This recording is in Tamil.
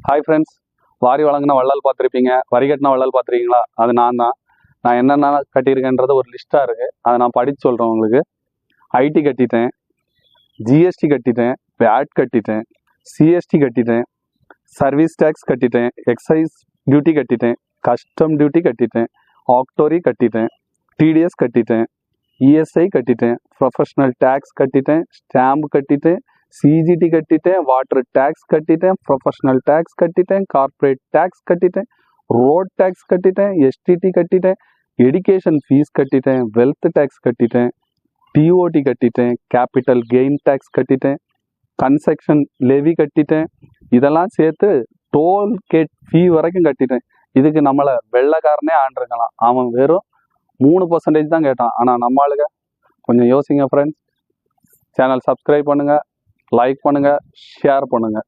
ஹாய் ஃப்ரெண்ட்ஸ், வாரி வழங்கின வள்ளல் பார்த்துருப்பீங்க, வரி கட்டின வள்ளல் பார்த்துருக்கீங்களா? அது நான் தான். நான் என்னென்ன கட்டியிருக்கேன்றது ஒரு லிஸ்ட்டாக இருக்குது, அதை நான் படித்து சொல்கிறேன் உங்களுக்கு. ஐடி கட்டிட்டேன், ஜிஎஸ்டி கட்டிட்டேன், வேட் கட்டிட்டேன், சிஎஸ்டி கட்டிட்டேன், சர்வீஸ் டேக்ஸ் கட்டிட்டேன், எக்ஸைஸ் டியூட்டி கட்டிட்டேன், கஸ்டம் டியூட்டி கட்டிட்டேன், ஆக்டோரி கட்டிட்டேன், டிடிஎஸ் கட்டிட்டேன், இஎஸ்ஐ கட்டிட்டேன், ப்ரொஃபஷனல் டேக்ஸ் கட்டிட்டேன், ஸ்டாம்ப் கட்டிட்டேன், சிஜிடி கட்டிட்டேன், வாட்டர் டேக்ஸ் கட்டிட்டேன், ப்ரொஃபஷனல் டேக்ஸ் கட்டிட்டேன், கார்ப்பரேட் டேக்ஸ் கட்டிட்டேன், ரோட் டேக்ஸ் கட்டிட்டேன், எஸ்டிடி கட்டிட்டேன், எஜுகேஷன் ஃபீஸ் கட்டிட்டேன், வெல்த் டேக்ஸ் கட்டிட்டேன், டிஓடி கட்டிட்டேன், கேபிட்டல் கெயின் டேக்ஸ் கட்டிட்டேன், கன்ஸ்ட்ரக்ஷன் லெவி கட்டிட்டேன். இதெல்லாம் சேர்த்து டோல்கேட் ஃபீ வரைக்கும் கட்டிட்டேன். இதுக்கு நம்மளை வெள்ளைக்காரனே ஆண்டிருக்கலாம். அவன் வெறும் 3% தான் கேட்டான். ஆனால் நம்ம ஆளுங்க கொஞ்சம் யோசிங்க ஃப்ரெண்ட்ஸ். சேனல் சப்ஸ்கிரைப் பண்ணுங்கள், லைக் பண்ணுங்கள், ஷேர் பண்ணுங்கள்.